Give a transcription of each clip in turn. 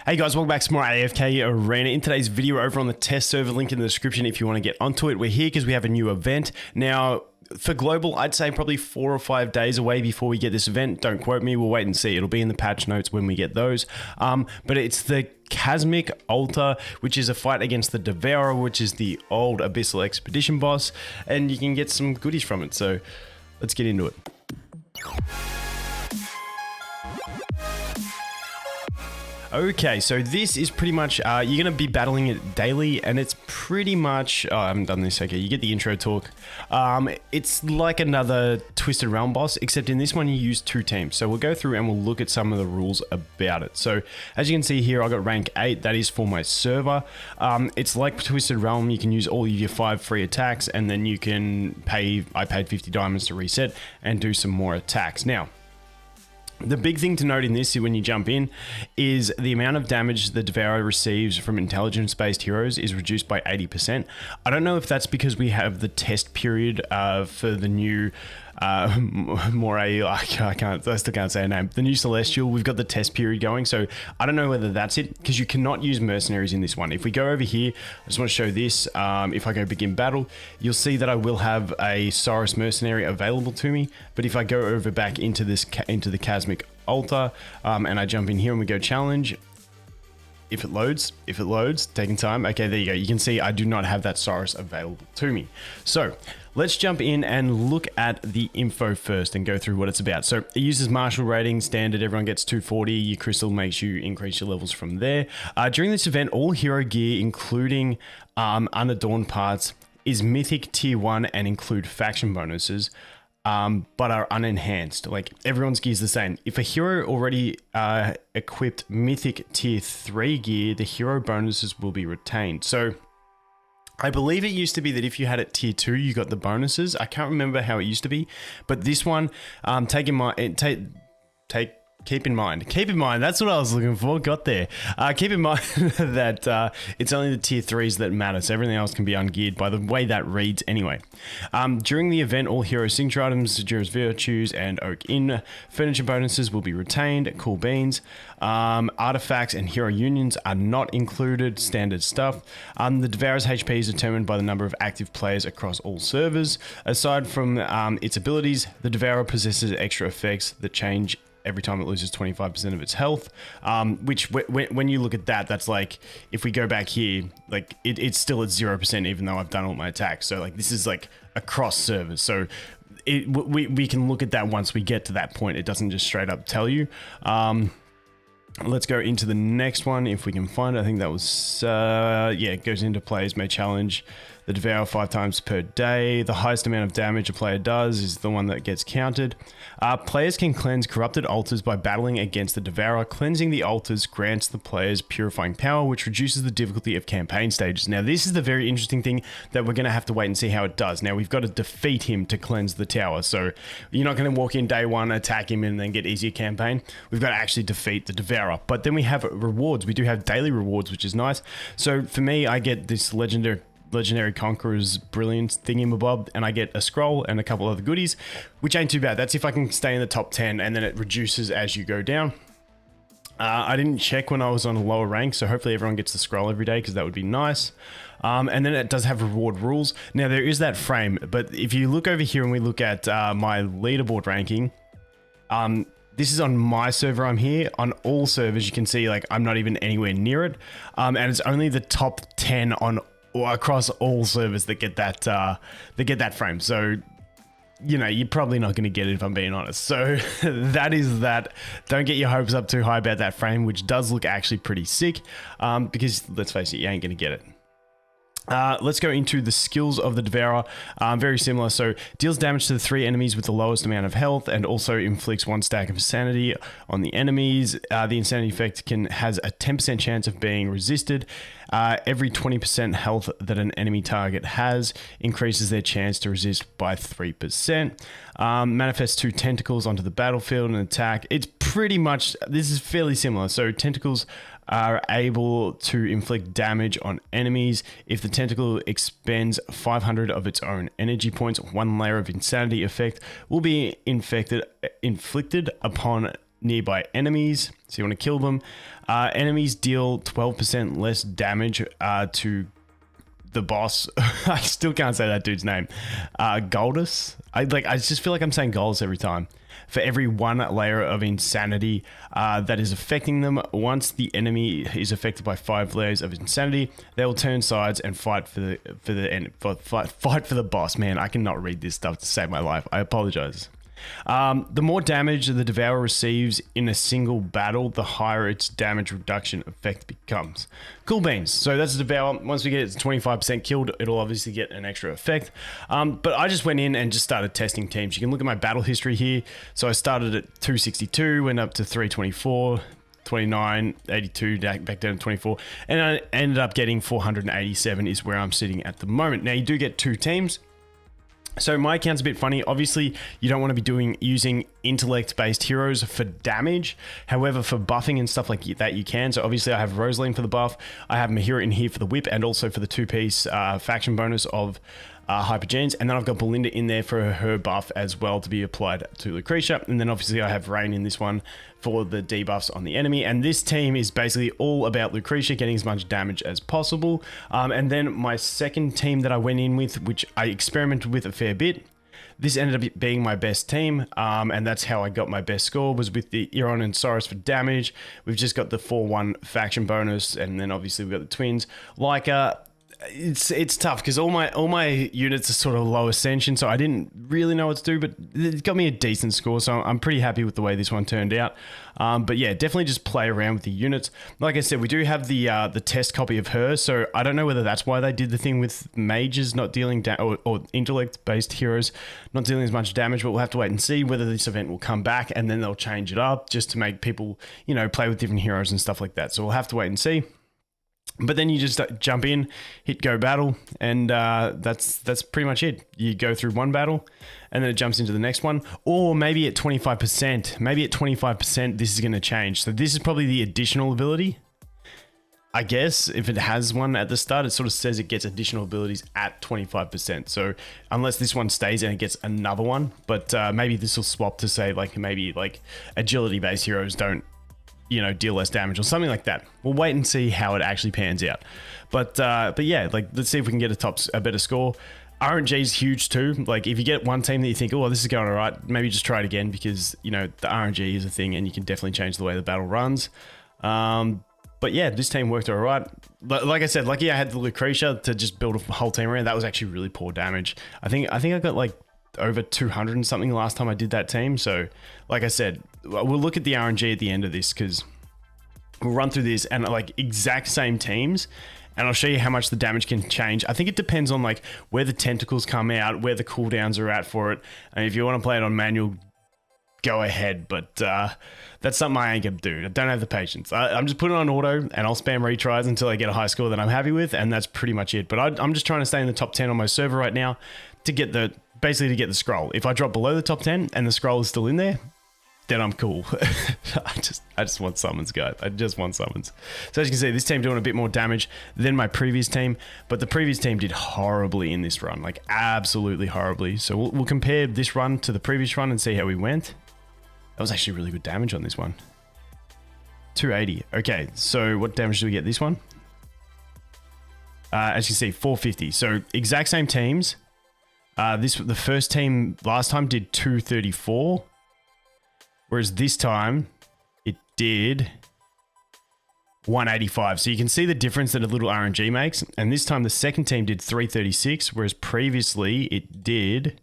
Hey guys, welcome back to more AFK Arena. In today's video over on the test server, link in the description if you want to get onto it. We're here because we have a new event. Now, for global, I'd say probably 4 or 5 days away before we get this event. Don't quote me, we'll wait and see. It'll be in the patch notes when we get those. But it's the Chasmic Altar, which is a fight against the Devourer, which is the old Abyssal Expedition boss, and you can get some goodies from it. So let's get into it. Okay, so this is pretty much, you're going to be battling it daily, and it's pretty much, I haven't done this, okay, you get the intro talk. It's like another Twisted Realm boss, except in this one you use 2 teams. So we'll go through and we'll look at some of the rules about it. So as you can see here, I got rank 8, that is for my server. It's like Twisted Realm, you can use all of your 5 free attacks, and then you can pay, I paid 50 diamonds to reset and do some more attacks. Now, the big thing to note in this when you jump in is the amount of damage the Devourer receives from intelligence-based heroes is reduced by 80%. I don't know if that's because we have the test period for the new Moray, I still can't say her name. The new Celestial, we've got the test period going, so I don't know whether that's it, because you cannot use mercenaries in this one. If we go over here, I just want to show this. If I go begin battle, you'll see that I will have a Saurus mercenary available to me, but if I go over back into this, into the Chasmic Altar, and I jump in here and we go challenge, if it loads, taking time. Okay, there you go. You can see I do not have that Saurus available to me. So let's jump in and look at the info first and go through what it's about. So it uses martial rating, standard, everyone gets 240. Your crystal makes you increase your levels from there. During this event, all hero gear, including unadorned parts, is mythic tier 1 and include faction bonuses. But are unenhanced. Like, everyone's gear is the same. If a hero already equipped mythic tier 3 gear, the hero bonuses will be retained. So I believe it used to be that if you had it tier 2, you got the bonuses. I can't remember how it used to be, but this one, keep in mind, that's what I was looking for, got there. Keep in mind that it's only the tier 3s that matter, so everything else can be ungeared by the way that reads anyway. During the event, all hero signature items, Jura's Virtues, and Oak Inn furniture bonuses will be retained. Cool beans. Artifacts and hero unions are not included, standard stuff. The Devourer's HP is determined by the number of active players across all servers. Aside from its abilities, the Devourer possesses extra effects that change every time it loses 25% of its health, which when you look at that, that's like, if we go back here, like it's still at 0% even though I've done all my attacks. So like, this is like across servers. So we can look at that once we get to that point. It doesn't just straight up tell you. Let's go into the next one if we can find it. I think that was, yeah, it goes into players may challenge the Devourer 5 times per day. The highest amount of damage a player does is the one that gets counted. Players can cleanse corrupted altars by battling against the Devourer. Cleansing the altars grants the players purifying power, which reduces the difficulty of campaign stages. Now, this is the very interesting thing that we're going to have to wait and see how it does. Now, we've got to defeat him to cleanse the tower. So you're not going to walk in day 1, attack him, and then get easier campaign. We've got to actually defeat the Devourer. But then we have rewards. We do have daily rewards, which is nice. So for me, I get this Legendary Conqueror's Brilliance thingamabob, and I get a scroll and a couple other goodies, which ain't too bad. That's if I can stay in the top 10, and then it reduces as you go down. I didn't check when I was on a lower rank, so hopefully everyone gets the scroll every day, because that would be nice. And then it does have reward rules. Now, there is that frame, but if you look over here and we look at my leaderboard ranking, this is on my server. I'm here. On all servers, you can see, like, I'm not even anywhere near it. And it's only the top 10 on across all servers that get that frame. So, you know, you're probably not going to get it if I'm being honest. So that is that. Don't get your hopes up too high about that frame, which does look actually pretty sick, because let's face it, you ain't going to get it. Let's go into the skills of the Devourer. Very similar. So deals damage to the 3 enemies with the lowest amount of health, and also inflicts 1 stack of insanity on the enemies. The insanity effect has a 10% chance of being resisted. Every 20% health that an enemy target has increases their chance to resist by 3%. Manifests 2 tentacles onto the battlefield and attack. It's pretty much, this is fairly similar. So tentacles are able to inflict damage on enemies. If the tentacle expends 500 of its own energy points, 1 layer of insanity effect will be inflicted upon nearby enemies. So you want to kill them. Enemies deal 12% less damage to the boss. I still can't say that dude's name. Goldus. I just feel like I'm saying Goldus every time. For every 1 layer of insanity that is affecting them, once the enemy is affected by 5 layers of insanity, they will turn sides and fight for the boss. Man, I cannot read this stuff to save my life. I apologize. The more damage the Devourer receives in a single battle, the higher its damage reduction effect becomes. Cool beans. So that's the Devourer. Once we get it to 25% killed, it'll obviously get an extra effect. But I just went in and just started testing teams. You can look at my battle history here. So I started at 262, went up to 324, 29, 82, back down to 24, and I ended up getting 487 is where I'm sitting at the moment. Now you do get 2 teams. So my account's a bit funny. Obviously, you don't want to be using intellect-based heroes for damage. However, for buffing and stuff like that, you can. So obviously, I have Rosaline for the buff. I have Mahira in here for the whip, and also for the 2-piece faction bonus of Hypergenes. And then I've got Belinda in there for her buff as well to be applied to Lucretia. And then obviously, I have Rain in this one for the debuffs on the enemy. And this team is basically all about Lucretia getting as much damage as possible. And then my second team that I went in with, which I experimented with a fair bit, this ended up being my best team, and that's how I got my best score, was with the Iron and Saurus for damage. We've just got the 4-1 faction bonus, and then obviously we've got the twins. Like, it's tough because all my units are sort of low ascension, so I didn't really know what to do, but it got me a decent score, so I'm pretty happy with the way this one turned out. But yeah, definitely just play around with the units. Like I said, we do have the test copy of her, so I don't know whether that's why they did the thing with mages not dealing or intellect-based heroes not dealing as much damage, but we'll have to wait and see whether this event will come back, and then they'll change it up just to make people, play with different heroes and stuff like that. So we'll have to wait and see. But then you just jump in, hit go battle, and that's pretty much it. You go through one battle, and then it jumps into the next one. Or maybe at 25%, this is going to change. So this is probably the additional ability. I guess if it has one at the start, it sort of says it gets additional abilities at 25%. So unless this one stays and it gets another one, but maybe this will swap to say maybe agility-based heroes don't deal less damage or something like that. We'll wait and see how it actually pans out. But yeah, let's see if we can get a better score. RNG is huge too. Like if you get one team that you think, oh, this is going all right, maybe just try it again, because the RNG is a thing and you can definitely change the way the battle runs. But yeah, this team worked all right. Like I said, lucky I had the Lucretia to just build a whole team around. That was actually really poor damage. I think I got over 200 and something last time I did that team. So like I said, we'll look at the RNG at the end of this, because we'll run through this and exact same teams, and I'll show you how much the damage can change. I think it depends on where the tentacles come out, where the cooldowns are at for it. And if you want to play it on manual, go ahead, but that's something I ain't gonna do. I don't have the patience. I'm just putting it on auto, and I'll spam retries until I get a high score that I'm happy with, and that's pretty much it. But I'm just trying to stay in the top 10 on my server right now to get the scroll. If I drop below the top 10 and the scroll is still in there, then I'm cool. I just want summons, guys. I just want summons. So as you can see, this team doing a bit more damage than my previous team, but the previous team did horribly in this run, absolutely horribly. So we'll compare this run to the previous run and see how we went. That was actually really good damage on this one. 280. Okay, so what damage do we get this one? As you can see, 450. So exact same teams. The first team last time did 234, whereas this time it did 185. So you can see the difference that a little RNG makes. And this time the second team did 336, whereas previously it did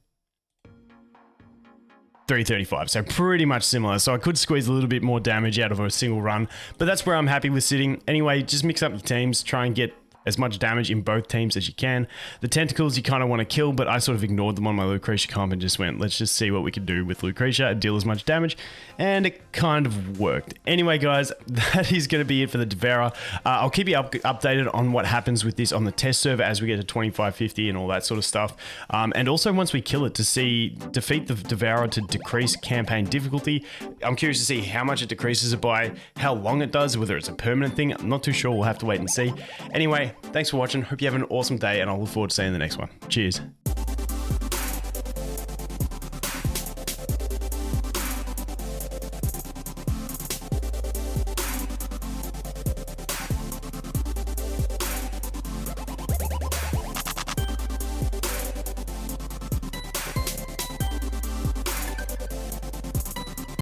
335. So pretty much similar. So I could squeeze a little bit more damage out of a single run, but that's where I'm happy with sitting. Anyway, just mix up your teams, try and get as much damage in both teams as you can. The tentacles you kind of want to kill, but I sort of ignored them on my Lucretia comp and just went, let's just see what we can do with Lucretia and deal as much damage, and it kind of worked. Anyway, guys, that is going to be it for the Devourer. I'll keep you updated on what happens with this on the test server as we get to 2550 and all that sort of stuff. And also once we kill it, to defeat the Devourer to decrease campaign difficulty. I'm curious to see how much it decreases it by, how long it does, whether it's a permanent thing. I'm not too sure. We'll have to wait and see. Anyway, thanks for watching. Hope you have an awesome day, and I'll look forward to seeing you in the next one. Cheers.